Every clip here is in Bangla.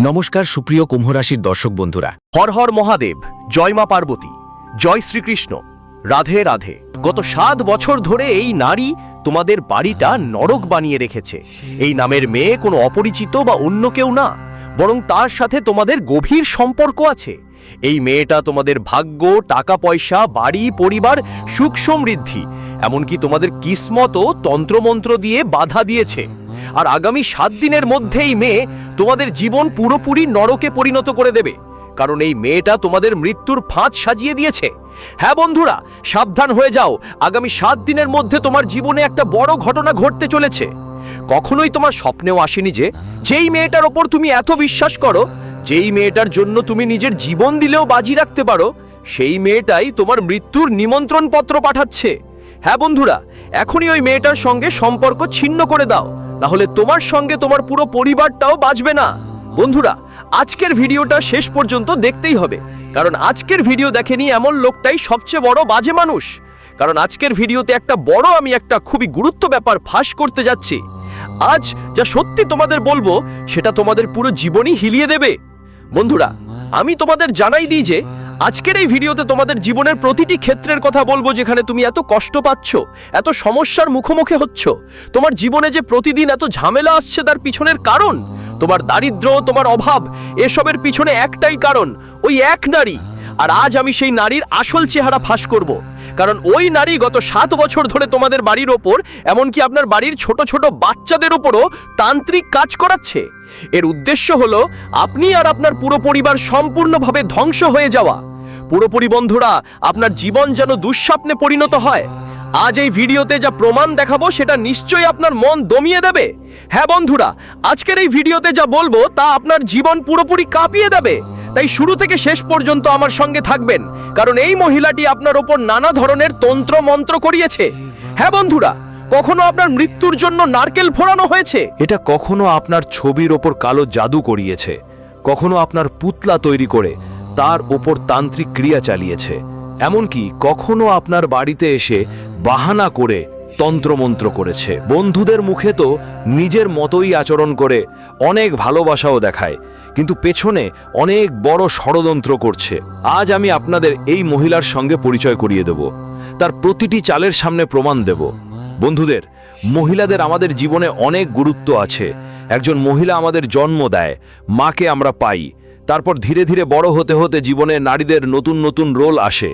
নমস্কার সুপ্রিয় কুম্ভ রাশির দর্শক বন্ধুরা। হর হর মহাদেব, জয় মা পার্বতী, জয় শ্রীকৃষ্ণ, রাধে রাধে। গত 7 বছর ধরে এই নারী তোমাদের বাড়িটা নরক বানিয়ে রেখেছে। এই নামের মেয়ে কোনো অপরিচিত বা অন্য কেউ না, বরং তার সাথে তোমাদের গভীর সম্পর্ক আছে। এই মেয়েটা তোমাদের ভাগ্য, টাকা পয়সা, বাড়ি, পরিবার, সুখ সমৃদ্ধি, এমনকি তোমাদের কিসমতও তন্ত্রমন্ত্র দিয়ে বাধা দিয়েছে। আর আগামী 7 দিনের মধ্যেই মেয়ে তোমাদের জীবন পুরোপুরি নরকে পরিণত করে দেবে, কারণ এই মেয়েটা তোমাদের মৃত্যুর ফাঁদ সাজিয়ে দিয়েছে। হ্যাঁ বন্ধুরা, সাবধান হয়ে যাও, আগামী 7 দিনের মধ্যে তোমার জীবনে একটা বড় ঘটনা ঘটতে চলেছে। কখনোই তোমার স্বপ্নেও আসেনি যে যেই মেয়েটার ওপর তুমি এত বিশ্বাস করো, যেই মেয়েটার জন্য তুমি নিজের জীবন দিলেও বাজি রাখতে পারো, সেই মেয়েটাই তোমার মৃত্যুর নিমন্ত্রণ পত্র পাঠাচ্ছে। হ্যাঁ বন্ধুরা, এখনই ওই মেয়েটার সঙ্গে সম্পর্ক ছিন্ন করে দাও, না হলে তোমার সঙ্গে তোমার পুরো পরিবারটাও বাঁচবে না। বন্ধুরা, আজকের ভিডিওটা শেষ পর্যন্ত দেখতেই হবে, কারণ আজকের ভিডিও দেখেনি এমন লোকটাই সবচেয়ে বড় বাজে মানুষ। কারণ আজকের ভিডিওতে আমি একটা খুবই গুরুত্ব ব্যাপার ফাঁস করতে যাচ্ছি। আজ যা সত্যি তোমাদের বলবো, সেটা তোমাদের পুরো জীবনই হিলিয়ে দেবে। বন্ধুরা, আমি তোমাদের জানাই দিই যে আজকের এই ভিডিওতে তোমাদের জীবনের প্রতিটি ক্ষেত্রের কথা বলবো, যেখানে তুমি এত কষ্ট পাচ্ছ, এত সমস্যার মুখোমুখি হচ্ছ। তোমার জীবনে যে প্রতিদিন এত ঝামেলা আসছে, তার পিছনের কারণ তোমার দারিদ্র্য, তোমার অভাব। এসবের পিছনে একটাই কারণ, ওই এক নারী। আর আজ আমি সেই নারীর আসল চেহারা ফাঁস করব, কারণ ওই নারী গত 7 বছর ধরে তোমাদের বাড়ির ওপর, এমনকি আপনার বাড়ির ছোট ছোট বাচ্চাদের ওপরও তান্ত্রিক কাজ করাচ্ছে। এর উদ্দেশ্য হলো আপনি আর আপনার পুরো পরিবার সম্পূর্ণভাবে ধ্বংস হয়ে যাওয়া। পুরোপুরি বন্ধুরা, আপনার জীবন যেন দুঃস্বপ্নে পরিণত হয়। আজ এই ভিডিওতে যা প্রমাণ দেখাবো, সেটা নিশ্চয়ই আপনার মন দমিয়ে দেবে। হ্যাঁ বন্ধুরা, আজকের এই ভিডিওতে যা বলবো তা আপনার জীবন পুরোপুরি কাঁপিয়ে দেবে। তাই শুরু থেকে শেষ পর্যন্ত আমার সঙ্গে থাকবেন, কারণ এই মহিলাটি আপনার ওপর নানা ধরনের তন্ত্র মন্ত্র করিয়েছে। হ্যাঁ বন্ধুরা, কখনো আপনার মৃত্যুর জন্য নারকেল ফোড়ানো হয়েছে, এটা কখনো আপনার ছবির ওপর কালো জাদু করিয়েছে, কখনো আপনার পুতলা তৈরি করে তার ওপর তান্ত্রিক ক্রিয়া চালিয়েছে, এমনকি কখনো আপনার বাড়িতে এসে বাহানা করে তন্ত্রমন্ত্র করেছে। বন্ধুদের মুখে তো নিজের মতোই আচরণ করে, অনেক ভালোবাসাও দেখায়, কিন্তু পেছনে অনেক বড় ষড়যন্ত্র করছে। আজ আমি আপনাদের এই মহিলার সঙ্গে পরিচয় করিয়ে দেব, তার প্রতিটি চালের সামনে প্রমাণ দেব। বন্ধুদের, মহিলাদের আমাদের জীবনে অনেক গুরুত্ব আছে। একজন মহিলা আমাদের জন্ম দেয়, মাকে আমরা পাই, তারপর ধীরে ধীরে বড় হতে হতে জীবনে নারীদের নতুন নতুন রোল আসে।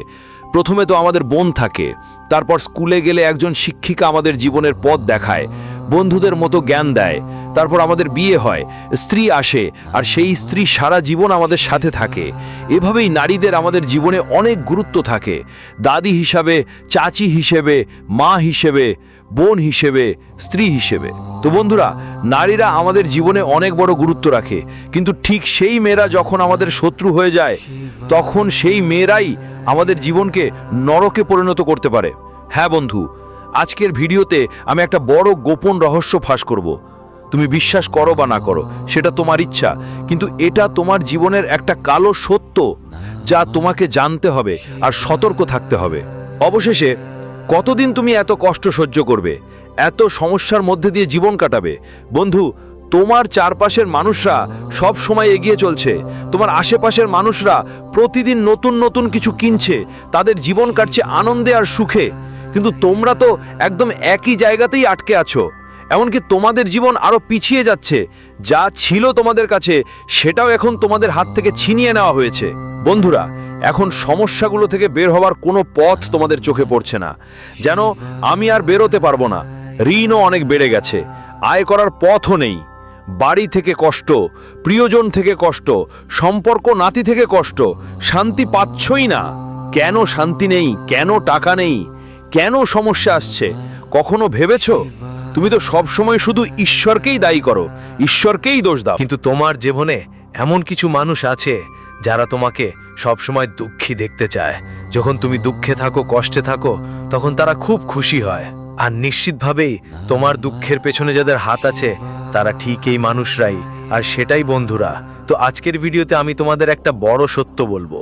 প্রথমে তো আমাদের বোন থাকে, তারপর স্কুলে গেলে একজন শিক্ষিকা আমাদের জীবনের পথ দেখায়, বন্ধুদের মতো জ্ঞান দেয়। তারপর আমাদের বিয়ে হয়, স্ত্রী আসে, আর সেই স্ত্রী সারা জীবন আমাদের সাথে থাকে। এভাবেই নারীদের আমাদের জীবনে অনেক গুরুত্ব থাকে, দাদি হিসাবে, চাচি হিসেবে, মা হিসেবে, বোন হিসেবে, স্ত্রী হিসেবে। তো বন্ধুরা, নারীরা আমাদের জীবনে অনেক বড় গুরুত্ব রাখে, কিন্তু ঠিক সেই মেয়েরা যখন আমাদের শত্রু হয়ে যায়, তখন সেই মেয়েরাই আমাদের জীবনকে নরকে পরিণত করতে পারে। হ্যাঁ বন্ধু, আজকের ভিডিওতে আমি একটা বড় গোপন রহস্য ফাঁস করব। তুমি বিশ্বাস করো বা না করো, সেটা তোমার ইচ্ছা, কিন্তু এটা তোমার জীবনের একটা কালো সত্য, যা তোমাকে জানতে হবে আর সতর্ক থাকতে হবে। অবশেষে কতদিন তুমি এত কষ্ট সহ্য করবে, এত সমস্যার মধ্যে দিয়ে জীবন কাটাবে? বন্ধু, তোমার চারপাশের মানুষরা সব সময় এগিয়ে চলছে, তোমার আশেপাশের মানুষরা প্রতিদিন নতুন নতুন কিছু কিনছে, তাদের জীবন কাটছে আনন্দে আর সুখে, কিন্তু তোমরা তো একদম একই জায়গাতেই আটকে আছো। এমনকি তোমাদের জীবন আরো পিছিয়ে যাচ্ছে, যা ছিল তোমাদের কাছে সেটাও এখন তোমাদের হাত থেকে ছিনিয়ে নেওয়া হয়েছে। বন্ধুরা, এখন সমস্যাগুলো থেকে বের হওয়ার কোনো পথ তোমাদের চোখে পড়ছে না, যেন আমি আর বেরোতে পারবো না। ঋণও অনেক বেড়ে গেছে, আয় করার পথও নেই, বাড়ি থেকে কষ্ট, প্রিয়জন থেকে কষ্ট, সম্পর্ক নাতি থেকে কষ্ট, শান্তি পাচ্ছই না। কেন শান্তি নেই? কেন টাকা নেই? কেন সমস্যা আসছে? কখনো ভেবেছো? তুমি তো সবসময় শুধু ঈশ্বরকেই দায়ী করো, ঈশ্বরকেই দোষ দাও। কিন্তু তোমার জীবনে এমন কিছু মানুষ আছে যারা তোমাকে সবসময় দুঃখী দেখতে চায়। যখন তুমি দুঃখে থাকো, কষ্টে থাকো, তখন তারা খুব খুশি হয়। আর নিশ্চিতভাবেই তোমার দুঃখের পেছনে যাদের হাত আছে, তারা ঠিক এই মানুষরাই। আর সেটাই বন্ধুরা। তো আজকের ভিডিওতে আমি তোমাদের একটা বড় সত্য বলবো,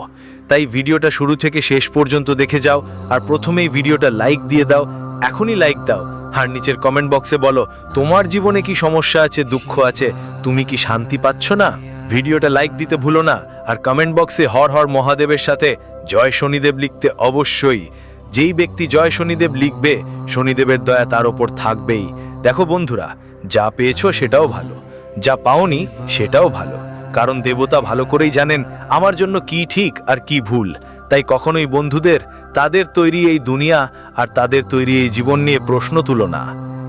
তাই ভিডিওটা শুরু থেকে শেষ পর্যন্ত দেখে যাও। আর প্রথমেই ভিডিওটা লাইক দিয়ে দাও, এখনই লাইক দাও। আর নিচের কমেন্ট বক্সে বলো তোমার জীবনে কি সমস্যা আছে, দুঃখ আছে, তুমি কি শান্তি পাচ্ছ না। ভিডিওটা লাইক দিতে ভুলো না, আর কমেন্ট বক্সে হর হর মহাদেবের সাথে জয় শনিদেব লিখতে অবশ্যই। যেই ব্যক্তি জয় শনিদেব লিখবে, শনিদেবের দয়া তার ওপর থাকবেই। দেখো বন্ধুরা, যা পেয়েছো সেটাও ভালো, যা পাওনি সেটাও ভালো, কারণ দেবতা ভালো করেই জানেন আমার জন্য কি ঠিক আর কি ভুল। তাই কখনোই বন্ধুদের তাদের তৈরি এই দুনিয়া আর তাদের তৈরি এই জীবন নিয়ে প্রশ্ন তুলো না।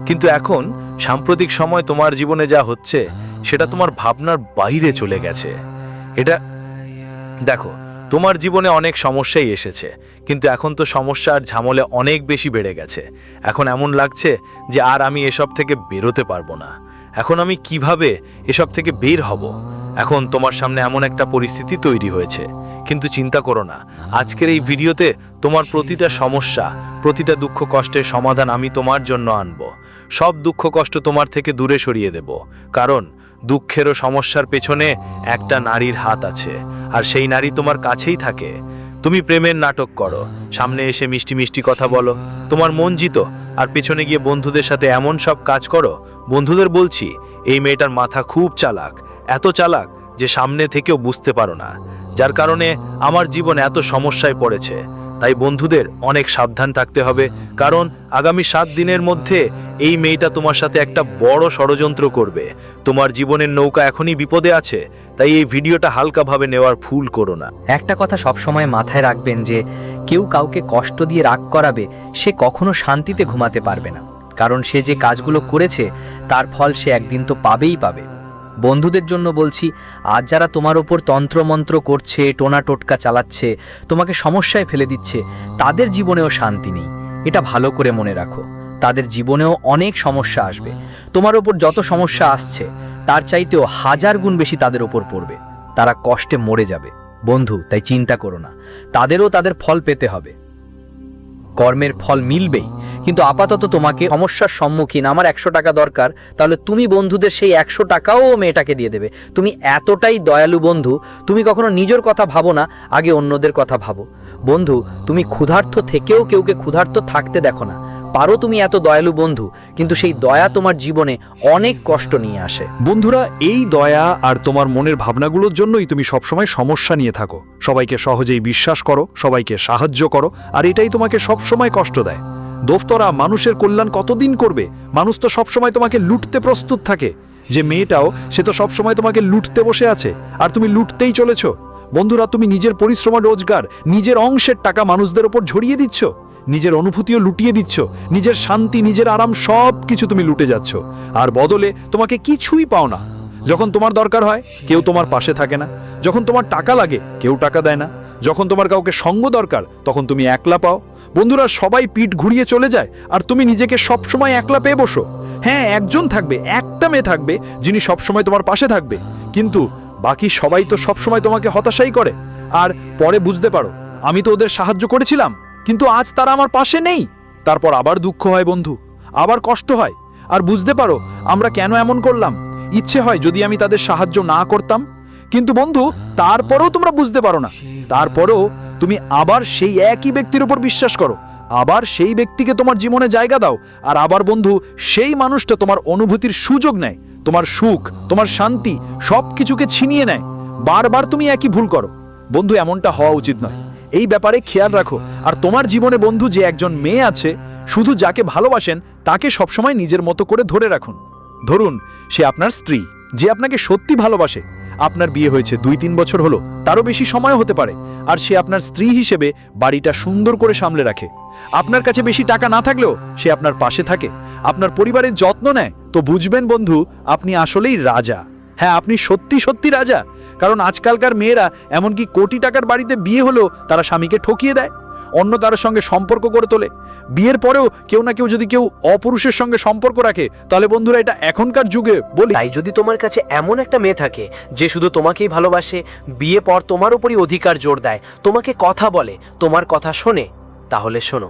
কিন্তু এখন সাম্প্রতিক সময় তোমার জীবনে যা হচ্ছে সেটা তোমার ভাবনার বাইরে চলে গেছে। এটা দেখো, তোমার জীবনে অনেক সমস্যাই এসেছে, কিন্তু এখন তো সমস্যা আর ঝামেলা অনেক বেশি বেড়ে গেছে। এখন এমন লাগছে যে আর আমি এসব থেকে বেরোতে পারবো না। এখন আমি কিভাবে এসব থেকে বের হব? এখন তোমার সামনে এমন একটা পরিস্থিতি তৈরি হয়েছে, কিন্তু চিন্তা করো না, আজকের এই ভিডিওতে তোমার প্রতিটা সমস্যা, প্রতিটা দুঃখ কষ্টের সমাধান আমি তোমার জন্য আনব। সব দুঃখ কষ্ট তোমার থেকে দূরে সরিয়ে দেব, কারণ দুঃখের ও সমস্যার পেছনে একটা নারীর হাত আছে, আর সেই নারী তোমার কাছেই থাকে। তুমি প্রেমের নাটক করো, সামনে এসে মিষ্টি মিষ্টি কথা বলো, তোমার মন জিতো, আর পেছনে গিয়ে বন্ধুদের সাথে এমন সব কাজ করো। বন্ধুদের বলছি, এই মেয়েটার মাথা খুব চালাক, এত চালাক যে সামনে থেকেও বুঝতে পারো না, যার কারণে আমার জীবন এত সমস্যায় পড়েছে। তাই বন্ধুদের অনেক সাবধান থাকতে হবে, কারণ আগামী 7 দিনের মধ্যে এই মেয়েটা তোমার সাথে একটা বড় ষড়যন্ত্র করবে। তোমার জীবনের নৌকা এখনই বিপদে আছে, তাই এই ভিডিওটা হালকাভাবে নেওয়ার ভুল করো না। একটা কথা সবসময় মাথায় রাখবেন যে কেউ কাউকে কষ্ট দিয়ে রাগ করাবে, সে কখনো শান্তিতে ঘুমাতে পারবে না, কারণ সে যে কাজগুলো করেছে তার ফল সে একদিন তো পাবেই পাবে। বন্ধুদের জন্য বলছি, আজ যারা তোমার ওপর তন্ত্রমন্ত্র করছে, টোনা টোটকা চালাচ্ছে, তোমাকে সমস্যায় ফেলে দিচ্ছে, তাদের জীবনেও শান্তি নেই। এটা ভালো করে মনে রাখো, তাদের জীবনেও অনেক সমস্যা আসবে। তোমার ওপর যত সমস্যা আসছে তার চাইতেও 1000 গুণ বেশি তাদের ওপর পড়বে, তারা কষ্টে মরে যাবে। বন্ধু, তাই চিন্তা করো না, তাদেরও তাদের ফল পেতে হবে, কর্মের ফল মিলবেই। কিন্তু আপাতত তোমাকে সমস্যার সম্মুখীন, আমার 100 টাকা দরকার, তাহলে তুমি বন্ধুদের সেই 100 টাকাও মেয়েটাকে দিয়ে দেবে। তুমি এতটাই দয়ালু বন্ধু, তুমি কখনো নিজের কথা ভাবো না, আগে অন্যদের কথা ভাবো। বন্ধু, তুমি ক্ষুধার্ত থেকেও কেউকে ক্ষুধার্ত থাকতে দেখো না, পারো তুমি এত দয়ালু বন্ধু, কিন্তু সেই দয়া তোমার জীবনে অনেক কষ্ট নিয়ে আসে। বন্ধুরা, এই দয়া আর তোমার মনের ভাবনাগুলোর জন্যই তুমি সবসময় সমস্যা নিয়ে থাকো। সবাইকে সহজেই বিশ্বাস করো, সবাইকে সাহায্য করো, আর এটাই তোমাকে সবসময় কষ্ট দেয়। দোস্তরা, মানুষের কল্যাণ কতদিন করবে? মানুষ তো সবসময় তোমাকে লুটতে প্রস্তুত থাকে। যে মেয়েটাও, সে তো সবসময় তোমাকে লুটতে বসে আছে, আর তুমি লুটতেই চলেছ। বন্ধুরা, তুমি নিজের পরিশ্রম রোজগার, নিজের অংশের টাকা মানুষদের ওপর ঝরিয়ে দিচ্ছ, নিজের অনুভূতিও লুটিয়ে দিচ্ছ, নিজের শান্তি, নিজের আরাম সব কিছু তুমি লুটে যাচ্ছ, আর বদলে তোমাকে কিছুই পাও না। যখন তোমার দরকার হয় কেউ তোমার পাশে থাকে না, যখন তোমার টাকা লাগে কেউ টাকা দেয় না, যখন তোমার কাউকে সঙ্গ দরকার তখন তুমি একলা পাও। বন্ধুরা, সবাই পিঠ ঘুরিয়ে চলে যায়, আর তুমি নিজেকে সবসময় একলা পেয়ে বসো। হ্যাঁ, একজন থাকবে, একটা মেয়ে থাকবে যিনি সবসময় তোমার পাশে থাকবে, কিন্তু বাকি সবাই তো সবসময় তোমাকে হতাশাই করে। আর পরে বুঝতে পারো, আমি তো ওদের সাহায্য করেছিলাম, কিন্তু আজ তারা আমার পাশে নেই। তারপর আবার দুঃখ হয় বন্ধু, আবার কষ্ট হয়, আর বুঝতে পারো আমরা কেন এমন করলাম। ইচ্ছে হয় যদি আমি তাদের সাহায্য না করতাম, কিন্তু বন্ধু তারপরেও তোমরা বুঝতে পারো না। তারপরেও তুমি আবার সেই একই ব্যক্তির উপর বিশ্বাস করো, আবার সেই ব্যক্তিকে তোমার জীবনে জায়গা দাও, আর আবার বন্ধু সেই মানুষটা তোমার অনুভূতির সুযোগ নেয়, তোমার সুখ, তোমার শান্তি সব কিছুকে ছিনিয়ে নেয়। বারবার তুমি একই ভুল করো। বন্ধু, এমনটা হওয়া উচিত নয়, এই ব্যাপারে খেয়াল রাখো। আর তোমার জীবনে বন্ধু যে একজন মেয়ে আছে, শুধু যাকে ভালোবাসেন তাকে সবসময় নিজের মতো করে ধরে রাখুন। ধরুন সে আপনার স্ত্রী, যে আপনাকে সত্যি ভালোবাসে। আপনার বিয়ে হয়েছে 2-3 বছর হলো, তারও বেশি সময় হতে পারে, আর সে আপনার স্ত্রী হিসেবে বাড়িটা সুন্দর করে সামলে রাখে। আপনার কাছে বেশি টাকা না থাকলেও সে আপনার পাশে থাকে, আপনার পরিবারের যত্ন নেয়। তো বুঝবেন বন্ধু, আপনি আসলেই রাজা। হ্যাঁ, আপনি সত্যি সত্যি রাজা। কারণ আজকালকার মেয়েরা এমনকি কোটি টাকার বাড়িতে বিয়ে হলেও তারা স্বামীকে ঠকিয়ে দেয়, অন্য কারোর সঙ্গে সম্পর্ক করে তোলে। বিয়ের পরেও কেউ না কেউ যদি কেউ অপুরুষের সঙ্গে সম্পর্ক রাখে, তাহলে বন্ধুরা এটা এখনকার যুগে বলি। তাই যদি তোমার কাছে এমন একটা মেয়ে থাকে যে শুধু তোমাকেই ভালোবাসে, বিয়ে পর তোমার উপরই অধিকার জোর দেয়, তোমাকে কথা বলে, তোমার কথা শোনে, তাহলে শোনো,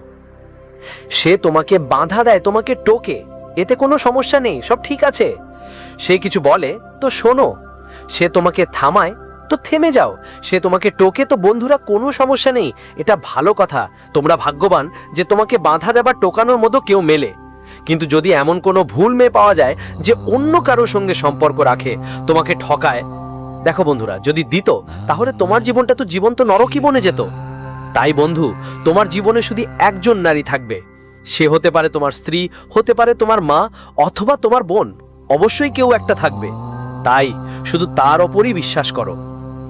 সে তোমাকে বাধা দেয়, তোমাকে টোকে, এতে কোনো সমস্যা নেই, সব ঠিক আছে। সে কিছু বলে তো শোনো, সে তোমাকে থামায় তো থেমে যাও, সে তোমাকে টোকে তো বন্ধুরা কোনো সমস্যা নেই, এটা ভালো কথা। তোমরা ভাগ্যবান যে তোমাকে বাধা দেবার টোকানোর মতো কেউ মেলে। কিন্তু যদি এমন কোনো ভুল মেয়ে পাওয়া যায় যে অন্য কারোর সঙ্গে সম্পর্ক রাখে, তোমাকে ঠকায়, দেখো বন্ধুরা, যদি দিত তাহলে তোমার জীবনটা তো জীবন্ত নরকই বনে যেত। তাই বন্ধু, তোমার জীবনে শুধু একজন নারী থাকবে। সে হতে পারে তোমার স্ত্রী, হতে পারে তোমার মা, অথবা তোমার বোন। অবশ্যই কেউ একটা থাকবে। তাই শুধু তার ওপরই বিশ্বাস করো।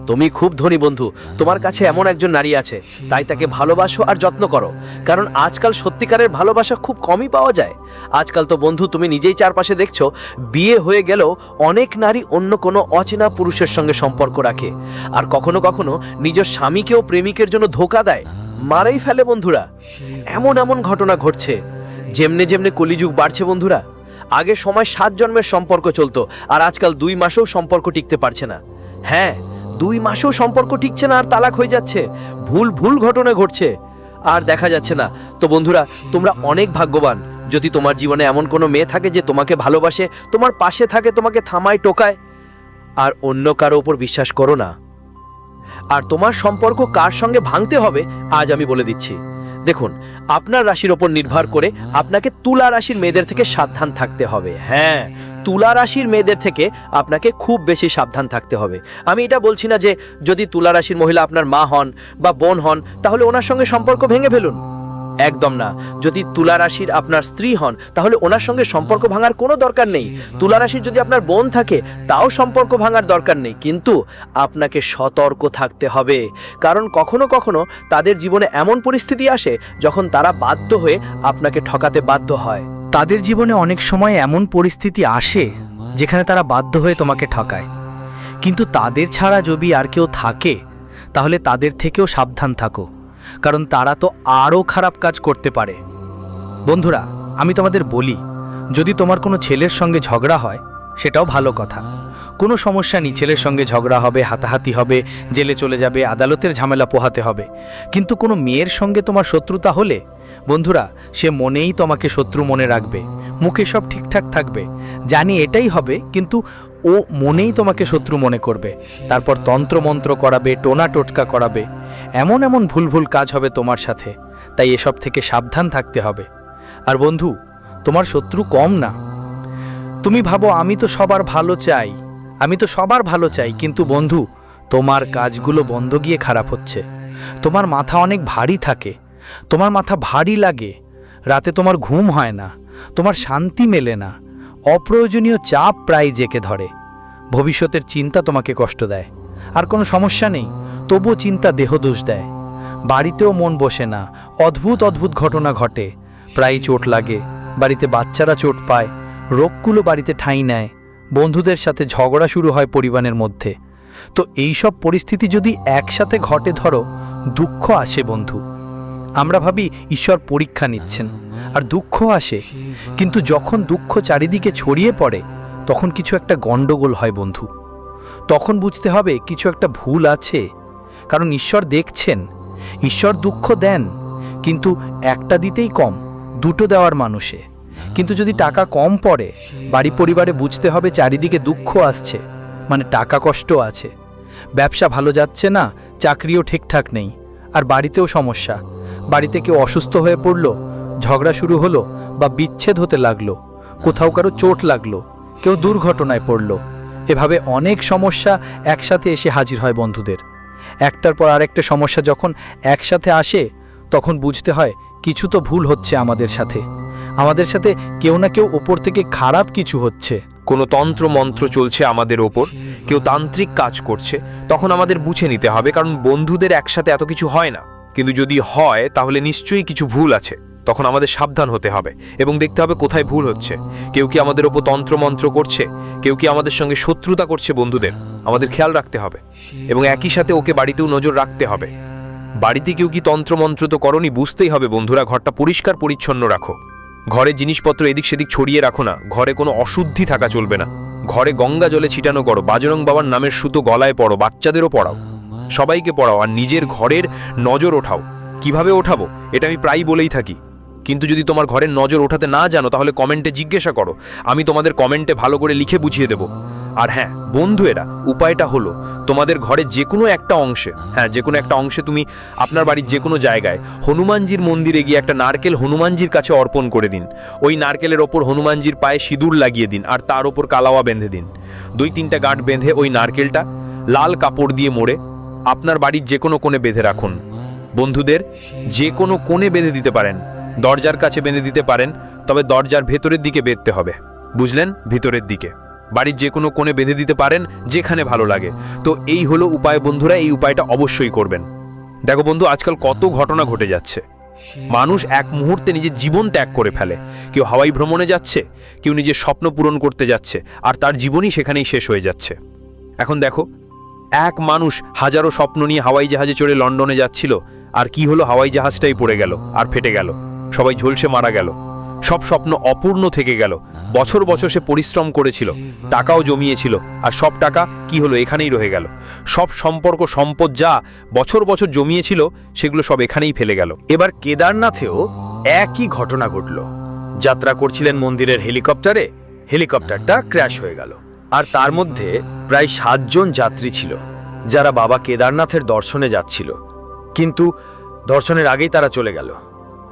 তুমি খুব ধনী বন্ধু, তোমার কাছে এমন একজন নারী আছে, তাই তাকে ভালোবাসো আর যত্ন করো। কারণ আজকাল সত্যিকারের ভালোবাসা খুব কমই পাওয়া যায়। আজকাল তো বন্ধু তুমি নিজেই চারপাশে দেখছো, বিয়ে হয়ে গেলেও অনেক নারী অন্য কোনো অচেনা পুরুষের সঙ্গে সম্পর্ক রাখে, আর কখনো কখনো নিজের স্বামীকেও প্রেমিকের জন্য ধোঁকা দেয়, মারাই ফেলে বন্ধুরা। এমন এমন ঘটনা ঘটছে। যেমনে যেমনে কলিযুগ বাড়ছে বন্ধুরা, আগে সময় 7 জন্মের সম্পর্ক চলতো, আর আজকাল 2 মাসেও সম্পর্ক টিকতে পারছে না। হ্যাঁ, 2 মাসেও সম্পর্ক টিকছে না আর তালাক হয়ে যাচ্ছে। ভুল ভুল ঘটনা ঘটছে আর দেখা যাচ্ছে না। তো বন্ধুরা, তোমরা অনেক ভাগ্যবান যদি তোমার জীবনে এমন কোনো মেয়ে থাকে যে তোমাকে ভালোবাসে, তোমার পাশে থাকে, তোমাকে থামায় টোকায়। আর অন্য কারো উপর বিশ্বাস করো না। আর তোমার সম্পর্ক কার সঙ্গে ভাঙতে হবে আজ আমি বলে দিচ্ছি। দেখুন, আপনার রাশির ওপর নির্ভর করে আপনাকে তুলা রাশির মেয়েদের থেকে সাবধান থাকতে হবে। হ্যাঁ, তুলা রাশির মেয়েদের থেকে আপনাকে খুব বেশি সাবধান থাকতে হবে। আমি এটা বলছি না যে যদি তুলা রাশির মহিলা আপনার মা হন বা বোন হন তাহলে ওনার সঙ্গে সম্পর্ক ভেঙে ফেলুন, একদম না। যদি তুলা রাশির আপনার স্ত্রী হন তাহলে ওনার সঙ্গে সম্পর্ক ভাঙার কোনো দরকার নেই। তুলা রাশির যদি আপনার বোন থাকে তাও সম্পর্ক ভাঙার দরকার নেই, কিন্তু আপনাকে সতর্ক থাকতে হবে। কারণ কখনো কখনো তাদের জীবনে এমন পরিস্থিতি আসে যখন তারা বাধ্য হয়ে আপনাকে ঠকাতে বাধ্য হয়। তাদের জীবনে অনেক সময় এমন পরিস্থিতি আসে যেখানে তারা বাধ্য হয়ে তোমাকে ঠকায়, কিন্তু তাদের ছাড়া যদি আর কেউ থাকে তাহলে তাদের থেকেও সাবধান থাকো, কারণ তারা তো আরও খারাপ কাজ করতে পারে। বন্ধুরা, আমি তোমাদের বলি, যদি তোমার কোনো ছেলের সঙ্গে ঝগড়া হয় সেটাও ভালো কথা, কোনো সমস্যা নেই। ছেলের সঙ্গে ঝগড়া হবে, হাতাহাতি হবে, জেলে চলে যাবে, আদালতের ঝামেলা পোহাতে হবে। কিন্তু কোনো মেয়ের সঙ্গে তোমার শত্রুতা হলে বন্ধুরা, সে মনেই তোমাকে শত্রু মনে রাখবে, মুখে সব ঠিকঠাক থাকবে, জানি এটাই হবে, কিন্তু ও মনেই তোমাকে শত্রু মনে করবে। তারপর তন্ত্রমন্ত্র করাবে, টোনা টোটকা করাবে, এমন এমন ভুল ভুল কাজ হবে তোমার সাথে। তাই এসব থেকে সাবধান থাকতে হবে। আর বন্ধু, তোমার শত্রু কম না। তুমি ভাবো আমি তো সবার ভালো চাই, আমি তো সবার ভালো চাই, কিন্তু বন্ধু, তোমার কাজগুলো বন্ধ গিয়ে খারাপ হচ্ছে। তোমার মাথা অনেক ভারী থাকে, তোমার মাথা ভারী লাগে, রাতে তোমার ঘুম হয় না, তোমার শান্তি মেলে না, অপ্রয়োজনীয় চাপ প্রায় জেকে ধরে, ভবিষ্যতের চিন্তা তোমাকে কষ্ট দেয়। আর কোনো সমস্যা নেই, তবুও চিন্তা দেহদোষ দেয়, বাড়িতেও মন বসে না, অদ্ভুত অদ্ভুত ঘটনা ঘটে, প্রায় চোট লাগে, বাড়িতে বাচ্চারা চোট পায়, রোগগুলো বাড়িতে ঠাঁই নেয়, বন্ধুদের সাথে ঝগড়া শুরু হয় পরিবারের মধ্যে। তো এই সব পরিস্থিতি যদি একসাথে ঘটে, ধরো দুঃখ আসে বন্ধু। আমরা ভাবি ঈশ্বর পরীক্ষা নিচ্ছেন, আর দুঃখ আসে, কিন্তু যখন দুঃখ চারিদিকে ছড়িয়ে পড়ে তখন কিছু একটা গণ্ডগোল হয় বন্ধু। তখন বুঝতে হবে কিছু একটা ভুল আছে, কারণ ঈশ্বর দেখছেন। ঈশ্বর দুঃখ দেন, কিন্তু একটা দিতেই কম, দুটো দেওয়ার মানুষে। কিন্তু যদি টাকা কম পড়ে, বাড়ি পরিবারে বুঝতে হবে চারিদিকে দুঃখ আসছে, মানে টাকা কষ্ট আছে, ব্যবসা ভালো যাচ্ছে না, চাকরিও ঠিকঠাক নেই, আর বাড়িতেও সমস্যা, বাড়িতে কেউ অসুস্থ হয়ে পড়লো, ঝগড়া শুরু হলো, বা বিচ্ছেদ হতে লাগলো, কোথাও কারো চোট লাগলো, কেউ দুর্ঘটনায় পড়লো। এভাবে অনেক সমস্যা একসাথে এসে হাজির হয় বন্ধুদের। একটার পর আরেকটা সমস্যা যখন একসাথে আসে তখন বুঝতে হয় কিছু তো ভুল হচ্ছে আমাদের সাথে, আমাদের সাথে কেউ না কেউ ওপর থেকে খারাপ কিছু হচ্ছে। কোনো তন্ত্র মন্ত্র চলছে আমাদের ওপর, কেউ তান্ত্রিক কাজ করছে, তখন আমাদের বুঝে নিতে হবে, কারণ বন্ধুদের একসাথে এত কিছু হয় না। কিন্তু যদি হয় তাহলে নিশ্চয়ই কিছু ভুল আছে, তখন আমাদের সাবধান হতে হবে এবং দেখতে হবে কোথায় ভুল হচ্ছে। কেউ কি আমাদের ওপর তন্ত্রমন্ত্র করছে, কেউ কি আমাদের সঙ্গে শত্রুতা করছে, বন্ধুদের আমাদের খেয়াল রাখতে হবে এবং একই সাথে ওকে বাড়িতেও নজর রাখতে হবে। বাড়িতে কেউ কি তন্ত্রমন্ত্র তো করনি, বুঝতেই হবে বন্ধুরা, ঘরটা পরিষ্কার পরিচ্ছন্ন রাখো, ঘরের জিনিসপত্র এদিক সেদিক ছড়িয়ে রাখো না, ঘরে কোনো অশুদ্ধি থাকা চলবে না, ঘরে গঙ্গা জলে ছিটানো করো, বাজরং বাবার নামের সুতো গলায় পড়ো, বাচ্চাদেরও পড়াও, সবাইকে পড়াও, আর নিজের ঘরের নজর ওঠাও। কিভাবে ওঠাবো এটা আমি প্রায়ই বলেই থাকি, কিন্তু যদি তোমার ঘরের নজর ওঠাতে না জানো তাহলে কমেন্টে জিজ্ঞাসা করো, আমি তোমাদের কমেন্টে ভালো করে লিখে বুঝিয়ে দেব। আর হ্যাঁ বন্ধুরা, উপায়টা হলো তোমাদের ঘরে যে কোনো একটা অংশে, যে কোনো একটা অংশে তুমি আপনার বাড়ির যে কোনো জায়গায় হনুমানজির মন্দিরে গিয়ে একটা নারকেল হনুমানজির কাছে অর্পণ করে দিন। ওই নারকেলের ওপর হনুমানজির পায়ে সিঁদুর লাগিয়ে দিন আর তার ওপর কালাওয়া বেঁধে দিন। 2-3টা গাঁট বেঁধে ওই নারকেলটা লাল কাপড় দিয়ে মোড়ে আপনার বাড়ির যে কোনো কোণে বেঁধে রাখুন। বন্ধুদের, যে কোনো কোণে বেঁধে দিতে পারেন, দরজার কাছে বেঁধে দিতে পারেন, তবে দরজার ভেতরের দিকে বেঁধতে হবে, বুঝলেন? ভিতরের দিকে বাড়ির যে কোনো কোণে বেঁধে দিতে পারেন, যেখানে ভালো লাগে। তো এই হলো উপায় বন্ধুরা, এই উপায়টা অবশ্যই করবেন। দেখো বন্ধু, আজকাল কত ঘটনা ঘটে যাচ্ছে। মানুষ এক মুহূর্তে নিজের জীবন ত্যাগ করে ফেলে। কেউ হাওয়াই ভ্রমণে যাচ্ছে, কেউ নিজের স্বপ্ন পূরণ করতে যাচ্ছে, আর তার জীবনই সেখানেই শেষ হয়ে যাচ্ছে। এখন দেখো, এক মানুষ হাজারো স্বপ্ন নিয়ে হাওয়াই জাহাজে চড়ে লন্ডনে যাচ্ছিল, আর কি হলো, হাওয়াই জাহাজটাই পড়ে গেল আর ফেটে গেল, সবাই ঝলসে মারা গেল, সব স্বপ্ন অপূর্ণ থেকে গেল। বছর বছর সে পরিশ্রম করেছিল, টাকাও জমিয়েছিল, আর সব টাকা কি হলো, এখানেই রয়ে গেল। সব সম্পর্ক সম্পদ যা বছর বছর জমিয়েছিল, সেগুলো সব এখানেই ফেলে গেল। এবার কেদারনাথেও একই ঘটনা ঘটল। যাত্রা করছিলেন মন্দিরের হেলিকপ্টারে, হেলিকপ্টারটা ক্র্যাশ হয়ে গেল। আর তার মধ্যে প্রায় 7 জন যাত্রী ছিল, যারা বাবা কেদারনাথের দর্শনে যাচ্ছিল। কিন্তু দর্শনের আগেই তারা চলে গেল,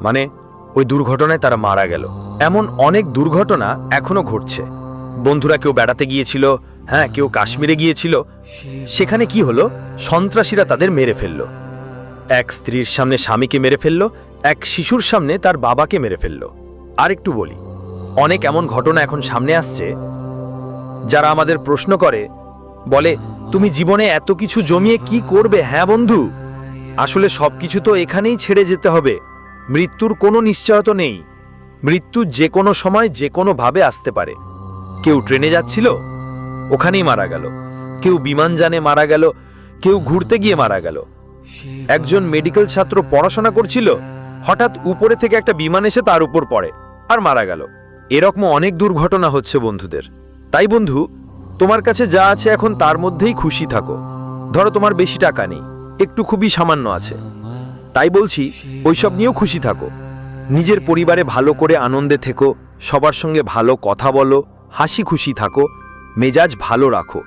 মানে ওই দুর্ঘটনায় তারা মারা গেল। এমন অনেক দুর্ঘটনা এখনো ঘটছে। বন্ধুরা কেউ বেড়াতে গিয়েছিল, হ্যাঁ, কেউ কাশ্মীরে গিয়েছিল। সেখানে কি হলো, সন্ত্রাসীরা তাদের মেরে ফেলল। এক স্ত্রীর সামনে স্বামীকে মেরে ফেলল, এক শিশুর সামনে তার বাবাকে মেরে ফেলল। আর একটু বলি, অনেক এমন ঘটনা এখন সামনে আসছে, যারা আমাদের প্রশ্ন করে, বলে, তুমি জীবনে এত কিছু জমিয়ে কি করবে? হ্যাঁ বন্ধু, আসলে সবকিছু তো এখানেই ছেড়ে যেতে হবে। মৃত্যুর কোনো নিশ্চয়তা নেই। মৃত্যু যে কোনো সময় যে কোনো ভাবে আসতে পারে। কেউ ট্রেনে যাচ্ছিল, ওখানেই মারা গেল। কেউ বিমানযানে মারা গেল, কেউ ঘুরতে গিয়ে মারা গেল। একজন মেডিকেল ছাত্র পড়াশোনা করছিল, হঠাৎ উপরে থেকে একটা বিমান এসে তার উপর পড়ে আর মারা গেল। এরকম অনেক দুর্ঘটনা হচ্ছে বন্ধুদের। তাই বন্ধু, তোমার কাছে যা আছে এখন তার মধ্যেই খুশি থাকো। ধরো তোমার বেশি টাকা নেই, একটু খুবই সামান্য আছে, তাই বলছি ওইসব নিয়েও খুশি থাকো। নিজের পরিবারে ভালো করে আনন্দে থেকো, সবার সঙ্গে ভালো কথা বলো, হাসি খুশি থাকো, মেজাজ ভালো রাখো।